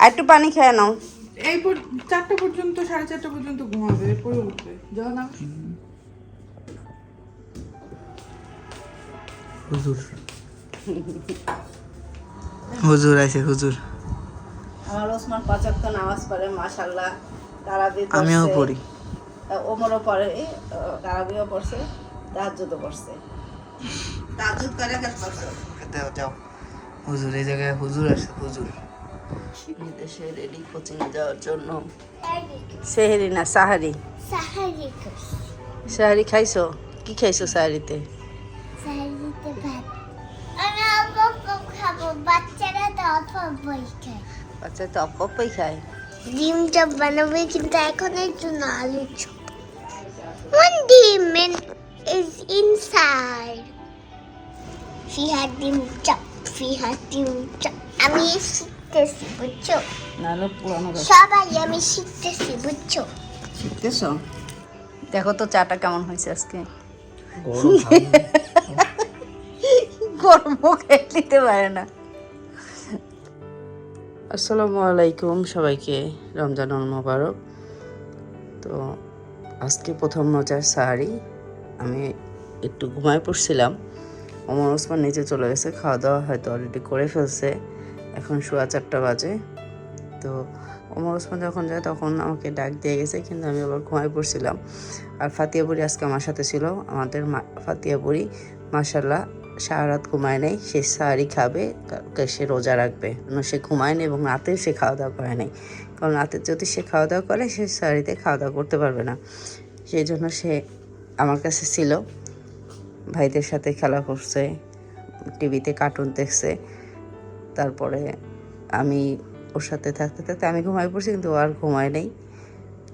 একটু পানি খেয়ে নাও। এই 4টা পর্যন্ত 4:30 পর্যন্ত ঘুমাবে, এরপরে উঠবে। যাও না। হুজুর হুজুর আছে হুজুর। আমার ওসমান 5 ওয়াক্ত নামাজ পড়ে মাশাআল্লাহ। তারাবি পড়ছে, আমিও পড়ি। ওমরও পড়ে, তারাবিও পড়ছে, তাহাজ্জুদও পড়ছে। তাহাজ্জুদ করে গেছে। যাও হুজুর, এই জায়গায় হুজুর আছে হুজুর। দেশে রেডি কোচিং যাওয়ার জন্য। সেহরি না সাহারি? সাহারি খাইছো? কি খাইছো সাহারিতে? বাচ্চা তো অপই খায়। ডিম চপ বানাবে, কিন্তু এখন একটু না, আলু chop. One demon is inside. She had dim chop. She had dim chop. আমি শিখতেছি, বুঝছো? নাহলে পুরানো সবাই আমি শিখতেছি, বুঝছো? শিখতেছো? দেখো তো চাটা কেমন হয়েছে আজকে। গরম খেয়ে নিতে পারে না। আসসালামু আলাইকুম সবাইকে, রমজানুল মোবারক। তো আজকে প্রথম রোজার সাহারি। আমি একটু ঘুমায় পড়ছিলাম। ওমর ওসমান নিচে চলে গেছে, খাওয়া দাওয়া হয়তো অলরেডি করে ফেলছে। এখন 4:15 বাজে। তো ওমর ওসমান যখন যায় তখন আমাকে ডাক দিয়ে গেছে, কিন্তু আমি আবার ঘুমায় পড়ছিলাম। আর ফাতিয়া বুড়ি আজকে আমার সাথে ছিল। আমাদের ফাতিয়া বুড়ি মাশাআল্লাহ সারা রাত ঘুমায় নেই। সে সাহারি খাবে, সে রোজা রাখবে, সে ঘুমায় নেই এবং রাতে সে খাওয়া দাওয়া করে নাই। কারণ রাতে যদি সে খাওয়া দাওয়া করে, সে সাহারিতে খাওয়া দাওয়া করতে পারবে না। সেই জন্য সে আমার কাছে ছিল, ভাইদের সাথে খেলা করছে, টিভিতে কার্টুন দেখছে। তারপরে আমি ওর সাথে থাকতে থাকতে আমি ঘুমাই পড়ছি, কিন্তু ও আর ঘুমায় নেই।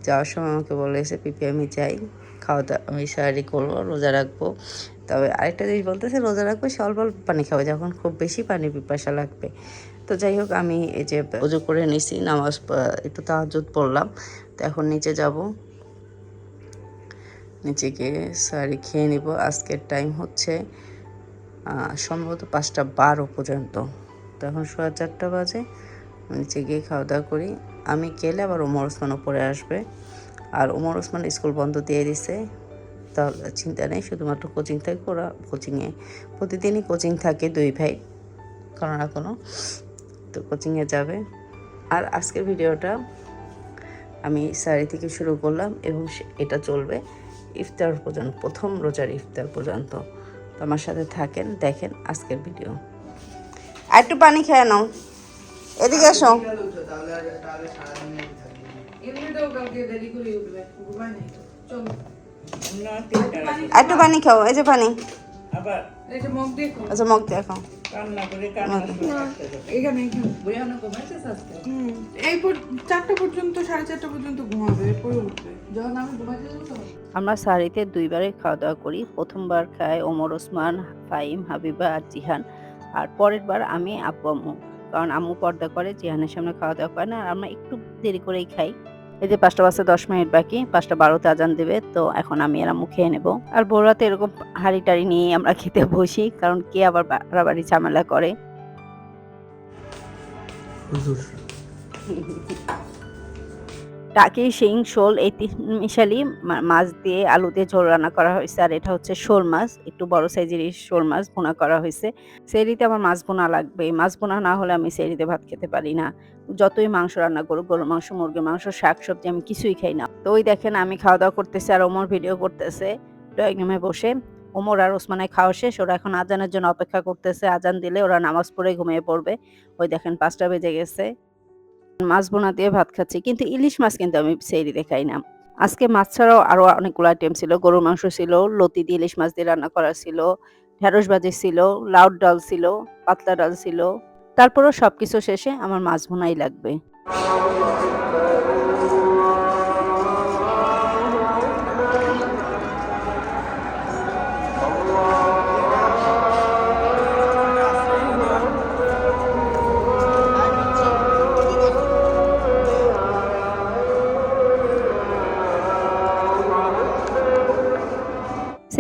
যাওয়ার সময় আমাকে বলেছে, পিপি আমি যাই, খাওয়া দাওয়া আমি সাহারি করবো, রোজা রাখবো। তবে আরেকটা জিনিস বলতেছে, রোজা রাখবো সে অল্প অল্প পানি খাবে, যখন খুব বেশি পানি পিপাসা লাগবে। তো যাই হোক, আমি এই যে ওযু করে নিছি, নামাজ একটু তাহাজ্জুদ পড়লাম। তো এখন নিচে যাব, নিচে গিয়ে সাহারি খেয়ে নিব। আজকের টাইম হচ্ছে সম্ভবত 5:12 পর্যন্ত। তো এখন 4:15 বাজে। নিচে গিয়ে খাওয়া দাওয়া করি। আমি গেলে আবার ওমর ওসমান উপরে আসবে। আর ওমর ওসমান স্কুল বন্ধ দিয়ে দিছে, তাহলে চিন্তা নেই, শুধুমাত্র কোচিং থাকবে। ওরা কোচিংয়ে প্রতিদিনই কোচিং থাকে, 2 ভাই, কোনো না কোনো। তো কোচিংয়ে যাবে। আর আজকের ভিডিওটা আমি সাহারি থেকে শুরু করলাম এবং এটা চলবে ইফতার পর্যন্ত, প্রথম রোজার ইফতার পর্যন্ত। তো আমার সাথে থাকেন, দেখেন আজকের ভিডিও। আর একটু পানি খেয়ে নাও, এদিকে আসো। এমনিতেও কালকে দেরি করে উঠবে, ঘুমায় নাই তো। চলো। আর একটু পানি খাও, এই যে পানি। এই যে মগ দিয়ে খাও। আচ্ছা মগ দিয়ে খাও। এখানে এই 4টা পর্যন্ত 4:30 পর্যন্ত ঘুমাবে, এরপরে উঠবে। যখন আমি ঘুমাইতে যাবো তখন। আমরা সাহারিতে 2 বারে খাওয়া দাওয়া করি। প্রথমবার খায় ওমর ওসমান, ফাহিম, হাবিবা আর জিহান। আর পরের বার আমি, আব্বু, আম্মু। কারণ আম্মু পর্দা করে, জিহানের সামনে খাওয়া দাওয়া করে না। আর আমরা একটু দেরি করেই খাই। এই যে 5টা বাজতে 10 মিনিট বাকি, 5:12 আজান দেবে। তো এখন আমি আর আম্মু খেয়ে নেব। আর বড়রাতে এরকম হাঁড়ি টাড়ি নিয়ে আমরা খেতে বসি, কারণ কে আবার বাড়াবাড়ি ঝামেলা করে। হুজুর টাকি, শিং, শোল এই 3 মিশালি মাছ দিয়ে আলু দিয়ে ঝোল রান্না করা হয়েছে। আর এটা হচ্ছে শোল মাছ, একটু বড় সাইজের শোল মাছ ভুনা করা হয়েছে। সেহরিতে আমার মাছ ভুনা লাগবে, মাছ ভুনা না হলে আমি সেহরিতে ভাত খেতে পারি না। যতই মাংস রান্না করুক, গরুর মাংস, মুরগির মাংস, শাক সবজি, আমি কিছুই খাই না। তো ওই দেখেন আমি খাওয়া দাওয়া করতেছি আর ওমর ভিডিও করতেছে ড্রয়িং রুমে বসে। ওমর আর ওসমানের খাওয়া শেষ, ওরা এখন আজানের জন্য অপেক্ষা করতেছে। আজান দিলে ওরা নামাজ পড়ে ঘুমিয়ে পড়বে। ওই দেখেন 5টা বেজে গেছে। মাছ বোনা দিয়ে ভাত খাচ্ছি, কিন্তু ইলিশ মাছ কিন্তু আমি সেহরিতে খাই না। আজকে মাছ ছাড়াও আরো অনেকগুলো আইটেম ছিল। গরুর মাংস ছিল, লতি দিয়ে ইলিশ মাছ দিয়ে রান্না করা ছিল, ঢেঁড়স ভাজি ছিল, লাউ ডাল ছিল, পাতলা ডাল ছিল। তারপরও সবকিছু শেষে আমার মাছ ভুনাই লাগবে।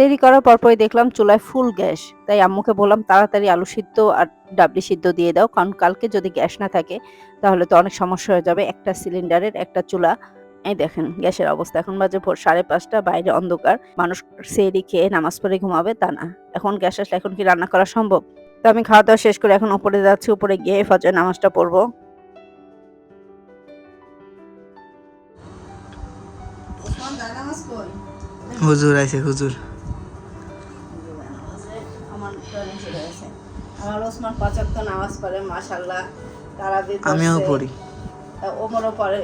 সেহরি করার পরপরই দেখলাম চুলায় ফুল গ্যাস, তাই আম্মুকে বললাম তাড়াতাড়ি আলু সিদ্ধ আর ডাবলি সিদ্ধ দিয়ে দাও, কারণ কালকে যদি গ্যাস না থাকে তাহলে তো অনেক সমস্যা হয়ে যাবে। একটা সিলিন্ডারের একটা চুলা। এই দেখেন গ্যাসের অবস্থা, এখন বাজে ভোর 5:30, বাইরে অন্ধকার। মানুষ সেহরি খেয়ে নামাজ পড়ে ঘুমাবে তা না, এখন গ্যাস আসলে এখন কি রান্না করা সম্ভব? তো আমি খাওয়া দাওয়া শেষ করে এখন উপরে যাচ্ছি, উপরে গিয়ে ফজর নামাজটা পড়বো। হুজুর আছে হুজুর। আমার ওসমান 5 ওয়াক্ত নামাজ পড়ে মাশাআল্লাহ, তারাবি আমিও পড়ি। ওমরও পড়ে,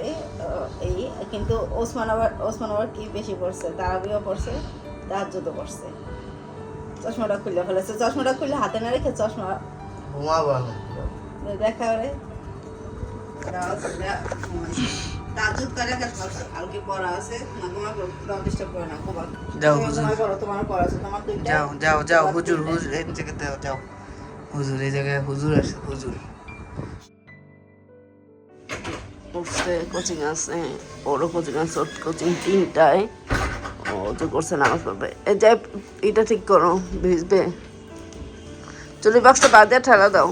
এই কিন্তু ওসমান আবার কি বেশি পড়ছে, তারাবিও পড়ছে, তাহাজ্জুদও পড়ছে। চশমাটা খুলে ফেলেছে, চশমাটা খুলে হাতে না রেখে চশমা দেখা করে তাহাজ্জুদ করে কালকে পড়া আছে না, তোমার ডিস্টার্ব করে না, যাও হুজুর, তোমার পড়া আছে, তোমার দুইটা যাও যাও যাও হুজুর, হুজুর এই জায়গায় যাও যাও হুজুর, এই জায়গায় হুজুর আছে হুজুর। উঠছে, কোচিং আছে, ওরও কোচিং আছে, ওর কোচিং 3টায়, ও তো করছে নামাজ পড়বে। এই যাই এটা ঠিক করো, ভিজবে। চলি বাক্সটা বাদ দিয়ে ঠেলা দাও।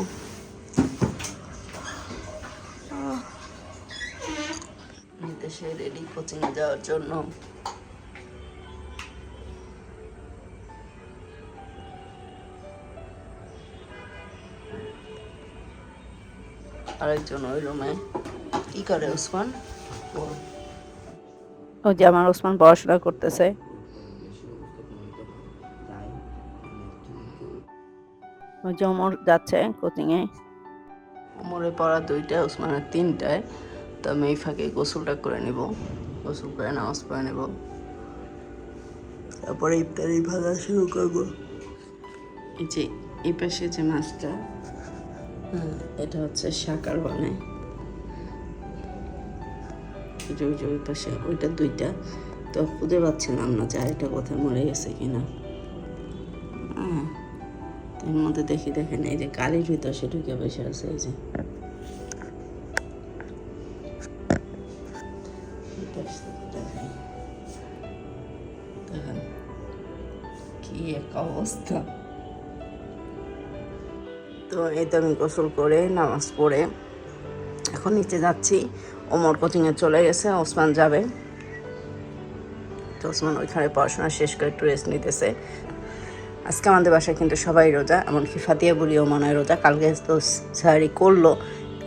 সে রেডি কোচিং এ যাওয়ার জন্য। আরেকজন ওই রুমে কি করে ওসমান, ওই যে আমার ওসমান পড়াশোনা করতেছে। ওই যে ওমর যাচ্ছে কোচিং এ। ওমরে পড়া 2টায়, ওসমানের 3টায়। তো আমি এই ফাঁকে গোসলটা করে নিব, গোসল করে নামাজ পড়ে নেব, তারপরে ইফতারি ভাজা শুরু করব। এই যে এই পাশে যে মাছটা, এটা হচ্ছে শাকার বলে। ওই পাশে ওইটা 2টা, তো খুঁজে পাচ্ছিলাম না যে আরেকটা কোথায় মরে গেছে কিনা। এর মধ্যে দেখেন এই যে কালির ভিতর সে ঢুকে বসে আছে। এই যে দেখেন কি এক অবস্থা। তো এই তো আমি গোসল করে নামাজ পড়ে এখন নিচে যাচ্ছি। ওমর কোচিংয়ে চলে গেছে, ওসমান যাবে। তো ওসমান ওইখানে পড়াশোনা শেষ করে একটু রেস্ট নিতেছে। আজকে আমাদের বাসায় কিন্তু সবাই রোজা, এমনকি ফাতিয়া বুড়িও মনে হয় রোজা। কালকে তো সাহারি করলো,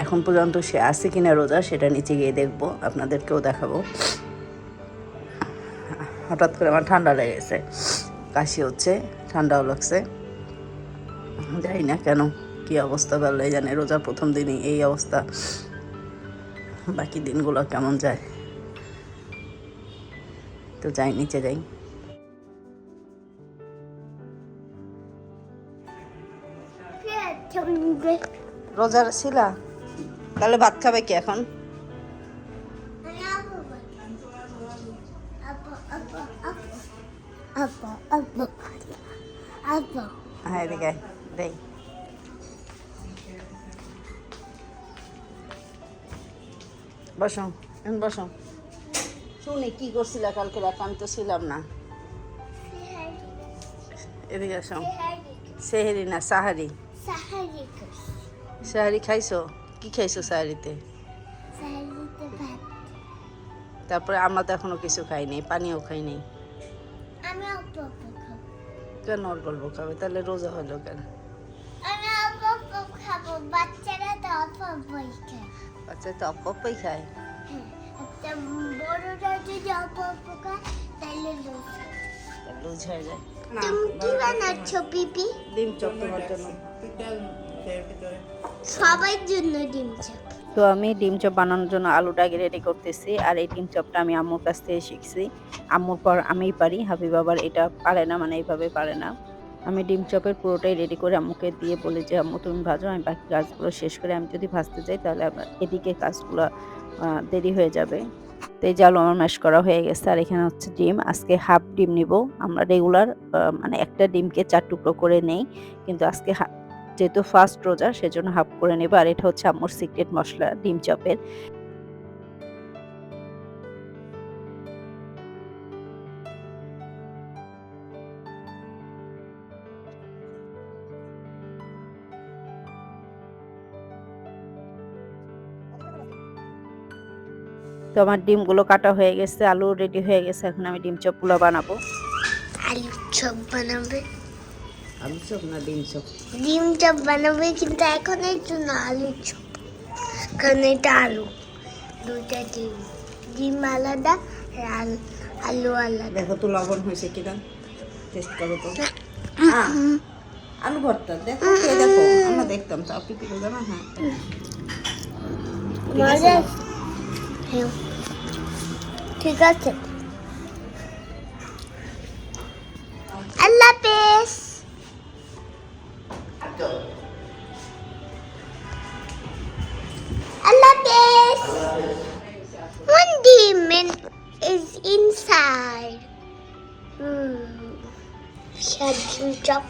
এখন পর্যন্ত সে আছে কিনা রোজা সেটা নিচে গিয়ে দেখবো, আপনাদেরকেও দেখাবো। হঠাৎ করে আমার ঠান্ডা লেগেছে, কাশি হচ্ছে, ঠান্ডাও লাগছে, জানি না কেন, কি অবস্থা বললেই জানে। রোজার প্রথম দিনই এই অবস্থা, বাকি দিনগুলো কেমন যায়। তো যাই, নিচে যাই। রোজার ছিলা, তাহলে ভাত খাবে কি এখন? হ্যাঁ এদিকে দেই। বসো, এখন বসো। শুনি কি করছিলা কালকে রাত, আমি তো ছিলাম না। এদিকে আসো। সেহেরি না সাহারি? সাহারি খাইছো? কি খাইছো সাহারিতে? তারপরে আমরা তো এখনো কিছু খাইনি, পানিও খাইনি। কেন অল্প অল্প খাবে? তাহলে রোজা হলো কেন? বাচ্চারা তো অল্প অল্পই খায়। বড়রা যদি অল্প অল্প খায় তাহলে লুজ হয়ে যায়। তুমি কি বানাচ্ছ পিপি? ডিম চপ তোমার জন্য। সবার জন্য ডিম চপ। তো আমি ডিম চপ বানানোর জন্য আলুটা আগে রেডি করতেছি, আর এই ডিম চপটা আমি আম্মুর কাছ থেকে শিখছি। আম্মুর পর আমিই পারি, হাবিব আবার এটা পারে না, মানে এইভাবে পারে না। আমি ডিম চপের পুরোটাই রেডি করে আম্মুকে দিয়ে বলি যে আম্মু তুমি ভাজো, আমি বাকি কাজগুলো শেষ করে আমি যদি ভাজতে যাই তাহলে আমার এদিকে কাজগুলো দেরি হয়ে যাবে। তো এই যে আলু আমার ম্যাশ করা হয়ে গেছে, আর এখানে হচ্ছে ডিম। আজকে হাফ ডিম নিব। আমরা রেগুলার মানে একটা ডিমকে 4 টুকরো করে নেই, কিন্তু আজকে যেহেতু ফার্স্ট রোজা সেজন্য হাফ করে নেব। আর এটা হচ্ছে আম্মুর সিক্রেট মশলা ডিম চপের। তো আমার ডিমগুলো কাটা হয়ে গেছে, আলু রেডি হয়ে গেছে, এখন আমি ডিম চপগুলো বানাবো। আলুর চপ বানাবে, আলু চপ না ডিম চপ? ডিম চপ বানাবে, কিন্তু এখন এর জন্য আলুর চপ, কারণ এটা আলু, দুটা ডিম, ডিম আলাদা আর আলু আলাদা। দেখো তো লবণ হয়েছে কিনা, টেস্ট করো তো। আলু ভর্তা দেখো, খেয়ে দেখো, আমরা দেখতাম তো আপনি কি জানা। হ্যাঁ মজা, হ্যাঁ ঠিক আছে। আল্লাহ হাফেজ। আল্লাহ হাফেজ। One demon is inside. Sajim chop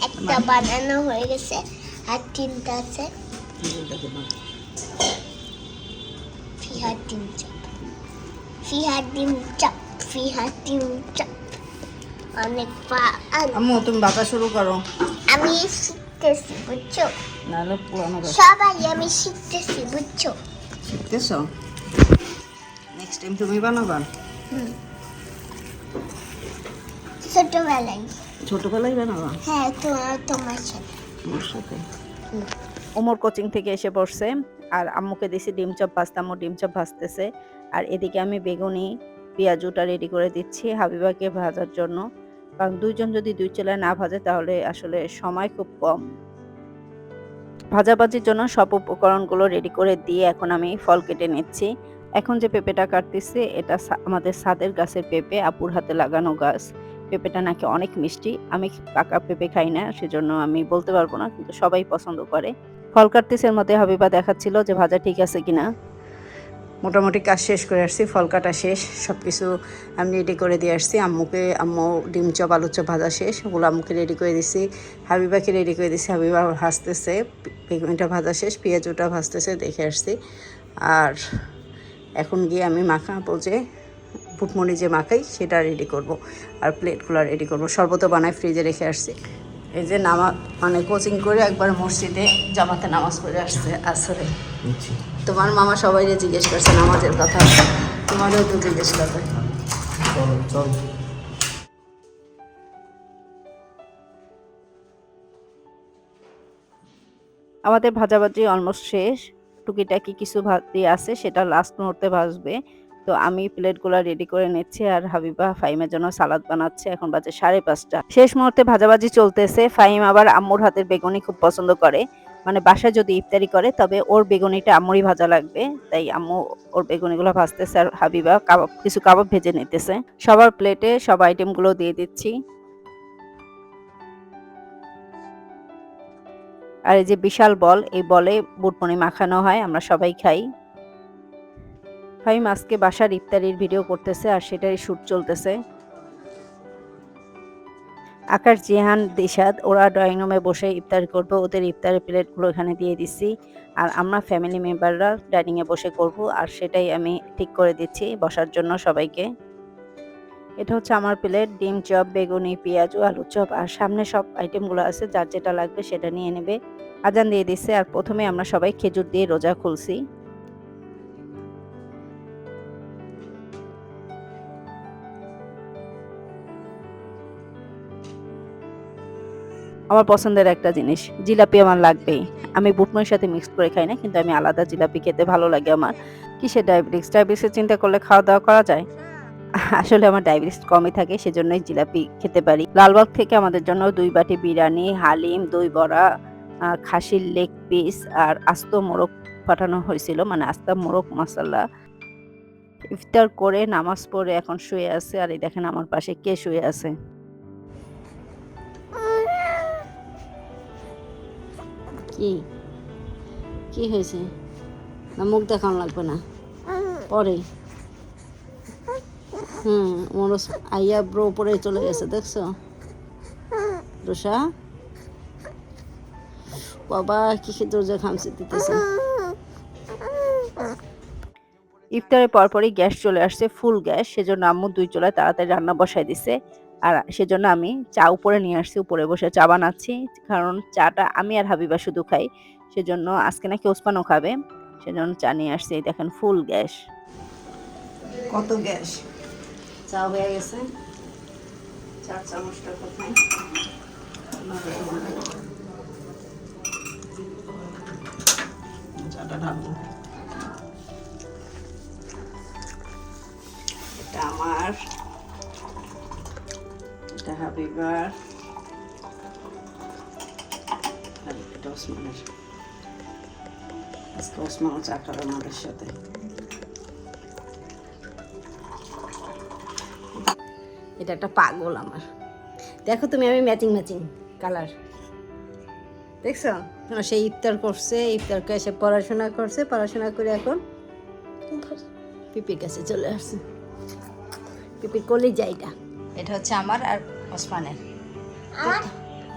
একটা বানানো হয়ে গেছে, আর তিনটা আছে। ফিহার ডিম চপ, ফিহার ডিম চপ, ফিহার ডিম চপ। অনেক আম্মু তুমি বাতা শুরু করো, আমি শিখতেছি বুঝছো, নাহলে পুরানো সবাই আমি শিখতেছি বুঝছো। শিখতেছ, নেক্সট টাইম তুমি বানাবা। ছোটবেলায়, ছোটবেলায় বানাবা? হ্যাঁ তোমার সাথে। আমার সাথে। ওমর কোচিং থেকে এসে পড়ছে, আর আম্মুকে দিছি ডিম চপ ভাজতে, আম্মু ডিম চপ ভাজতেছে। আর এদিকে আমি বেগুনি পেঁয়াজুটা রেডি করে দিচ্ছি হাবিবাকে ভাজার জন্য, কারণ দুইজন যদি দুই চুলায় না ভাজে তাহলে আসলে সময় খুব কম। ভাজাভাজির জন্য সব উপকরণগুলো রেডি করে দিয়ে এখন আমি ফল কেটে নিচ্ছি। এখন যে পেঁপেটা কাটতেছি এটা আমাদের ছাদের গাছের পেঁপে, আপুর হাতে লাগানো গাছ। পেঁপেটা নাকি অনেক মিষ্টি, আমি পাকা পেঁপে খাই না, সেজন্য আমি বলতে পারবো না, কিন্তু সবাই পছন্দ করে। ফল কাটতেছে, এর মধ্যে হাবিবা দেখাচ্ছিল যে ভাজা ঠিক আছে কিনা। মোটামুটি কাজ শেষ করে আসছি, ফল কাটা শেষ, সব কিছু আমি রেডি করে দিয়ে আসছি। আম্মু ডিম চপ আলু চপ ভাজা শেষ, ওগুলো আম্মুকে রেডি করে দিছি, হাবিবাকে রেডি করে দিছি। হাবিবা ভাজতেছে, বেগুনটা ভাজা শেষ, পেঁয়াজটা ভাজতেছে, দেখে আসছি। আর এখন গিয়ে আমি মাখাবো, যে বুটমুড়ি যে মাখাই সেটা রেডি করব, আর প্লেটগুলো রেডি করব। শরবত বানায় ফ্রিজে রেখে আসছি। এই যে মানে কোচিং করে একবার মসজিদে জামাতে নামাজ পড়ে আসছে আসরে। তোমার মামা সবাই জিজ্ঞেস করছে নামাজের কথা, তোমারও তো জিজ্ঞেস করবে। আমাদের ভাজাভাজি অলমোস্ট শেষ, টুকিটাকি কিছু ভাজি আছে সেটা লাস্ট মুহূর্তে ভাজবে। তো আমি প্লেটগুলো রেডি করে নিচ্ছি, আর হাবিবা ফাইমের জন্য সালাদ বানাচ্ছে। এখন বাজে 5:30, শেষ মুহূর্তে ভাজাভাজি চলতেছে। ফাইম আবার আম্মুর হাতের বেগুনি খুব পছন্দ করে, মানে বাসায় যদি ইফতারি করে তবে ওর বেগুনিটা আম্মুরই ভাজা লাগবে, তাই আম্মু ওর বেগুনিগুলো ভাজতেছে, আর হাবিবা কিছু কাবাব ভেজে নিতেছে। সবার প্লেটে সব আইটেমগুলো দিয়ে দিচ্ছি। আর এই যে বিশাল বল, এই বলে বুটমুড়ি মাখানো হয়, আমরা সবাই খাই। ফাহিম আজকে বাসার ইফতারির ভিডিও করতেছে, আর সেটারই শুট চলতেছে। আকাশ, জিহান, দিশাদ ওরা ড্রয়িং রুমে বসে ইফতার করবে, ওদের ইফতারের প্লেটগুলো এখানে দিয়ে দিচ্ছি। আর আমরা ফ্যামিলি মেম্বাররা ডাইনিংয়ে বসে করব, আর সেটাই আমি ঠিক করে দিচ্ছি বসার জন্য সবাইকে। এটা হচ্ছে আমার প্লেট, ডিম চপ, বেগুনি, পেঁয়াজ ও আলু চপ, আর সামনে সব আইটেমগুলো আছে, যার যেটা লাগবে সেটা নিয়ে নেবে। আজান দিয়ে দিচ্ছে, আর প্রথমে আমরা সবাই খেজুর দিয়ে রোজা খুলছি। আমার পছন্দের একটা জিনিস জিলাপি আমার লাগবেই। আমি বুটমুড়ির সাথে মিক্স করে খাই না, কিন্তু আমি আলাদা জিলাপি খেতে ভালো লাগে আমার। কিসের ডায়াবেটিসের চিন্তা করলে খাওয়া দাওয়া করা যায়? আসলে আমার ডায়াবেটিস কমই থাকে, সেজন্যই জিলাপি খেতে পারি। লালবাগ থেকে আমাদের জন্য 2 বাটি বিরিয়ানি, হালিম, দই বড়া, খাসির লেগ পিস আর আস্ত মোরগ পাঠানো হয়েছিল, মানে আস্ত মোরগ মশলা। ইফতার করে নামাজ পড়ে এখন শুয়ে আছে, আর এই দেখেন আমার পাশে কে শুয়ে আছে। কি কি হয়েছে? না মুখ দেখানো লাগবে না, পরে। মরস আইয়া ব্রো পরে চলে গেছে, দেখছো রোষা? বাবা কি দরজা খামচি দিতেছে। ইফতারের পরপরই গ্যাস চলে আসছে, ফুল গ্যাস, সেজন্য আম্মু 2 চুলায় তাড়াতাড়ি রান্না বসায় দিছে। আর সেজন্য আমি চা উপরে নিয়ে আসছি, উপরে বসে চা বানাচ্ছি, কারণ চাটা আমি আর হাবিবা শুধু খাই, সেজন্য আজকে নাকি ওসমানও খাবে। সেজন্য চা নিয়ে আসছি। এই দেখেন ফুল গ্যাস, কত গ্যাস। চা হয়ে গেছে, 4 চামচটা কোথায় চাটা ঢালবো। এটা আমার, এটা হাবিবার, আর এটা ওসমানের। আজকে ওসমানও চা খাবে আমাদের সাথে। এটা একটা পাগল আমার, দেখো তুমি, আমি ম্যাচিং ম্যাচিং কালার দেখছো। সেই ইফতার করছে, ইফতার করে এসে পড়াশোনা করছে, পড়াশোনা করে এখন পিপির কাছে চলে আসছে। পিপির কোলে যাইটা, এটা হচ্ছে আমার আর ওসমানের।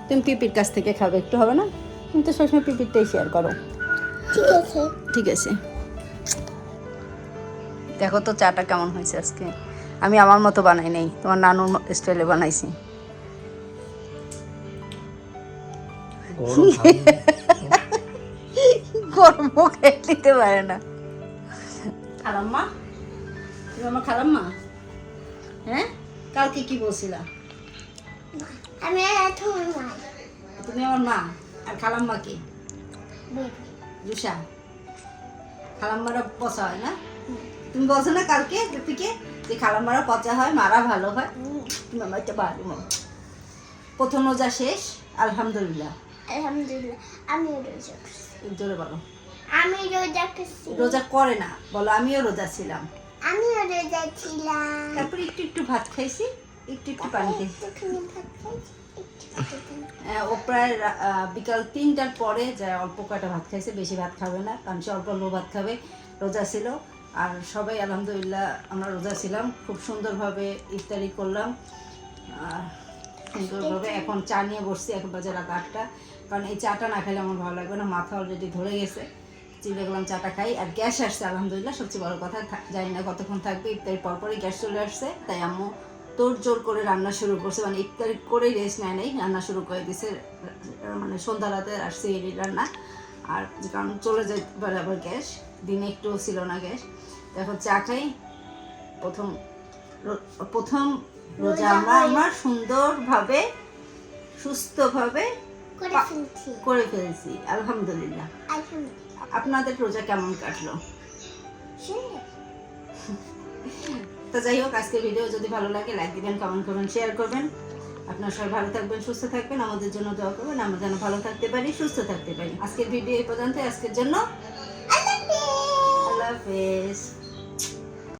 তুমি পিপির কাছ থেকে খাবে, একটু হবে না? তুমি তো সবসময় পিপিরটাই শেয়ার করো। ঠিক আছে। ঠিক আছে, দেখো তো চাটা কেমন হয়েছে আজকে। আমি আমার মতো বানাই নাই, তোমার নানুর স্টাইলে বানাইছি। গরম খেয়ে নিতে পারে না। খালাম্মা, তুমি আমার খালাম্মা? হ্যাঁ, কালকে কি বলছিলা? আমি এখন মা। তুমি আমার মা, আর খালাম্মা কি? জুসা। খালাম্মারা পচা হয় না? তুমি বলছো না কালকে পিপিকে যে খালাম্মারা পচা হয়, মারা ভালো হয়। তুমি আমার একটা ভালো মা। প্রথম রোজা শেষ, আলহামদুলিল্লাহ। আলহামদুলিল্লাহ। আমি রোজা করছি। জোরে বলো। আমি রোজা করছি। রোজা করে না, বলো আমিও রোজা ছিলাম। আমিও রোজা ছিলাম। তারপরে একটু একটু ভাত খাইছি, একটু একটু পানি খাইছি। একটুখানি ভাত খাইছি, একটুখানি। ও প্রায় বিকাল 3টার পরে যায় অল্প কয়টা ভাত খাইছে, বেশি ভাত খাবে না, কারণ সে অল্প অল্প ভাত খাবে। রোজা ছিল, আর সবাই আলহামদুলিল্লাহ আমরা রোজা ছিলাম। খুব সুন্দরভাবে ইফতারি করলাম, সুন্দরভাবে। এখন চা নিয়ে বসছি, এখন বাজে রাত 8টা। কারণ এই চাটা না খেলে আমার ভালো লাগবে না, মাথা অলরেডি ধরে গেছে। চিন্তা করলাম চাটা খাই। আর গ্যাস আসছে আলহামদুলিল্লাহ, সবচেয়ে বড় কথা। জানি না কতক্ষণ থাকবে, ইফতারি পরপরই গ্যাস চলে আসছে। তাই আম্মু তোর জোর করে রান্না শুরু করছে, মানে ইফতারি করেই রেস্ট নেয় নেই, রান্না শুরু করে দিছে। মানে সন্ধ্যা রাতে আর সেহরি রান্না। আর কারণ চলে যেতে পারে আবার গ্যাস, দিনে একটু ছিল না গ্যাস। এখন চা খাই। প্রথম রোজা আমরা সুন্দরভাবে সুস্থভাবে করে ফেলছি আলহামদুলিল্লাহ। আপনাদের রোজা কেমন কাটলো? তো যাই হোক, আজকের ভিডিও যদি ভালো লাগে লাইক দিবেন, কমেন্ট করবেন, শেয়ার করবেন। আপনারা সবাই ভালো থাকবেন, সুস্থ থাকবেন, আমাদের জন্য দোয়া করবেন, আমরা যেন ভালো থাকতে পারি, সুস্থ থাকতে পারি। আজকের ভিডিও এই পর্যন্ত। আজকের জন্য আল্লাহ হাফেজ।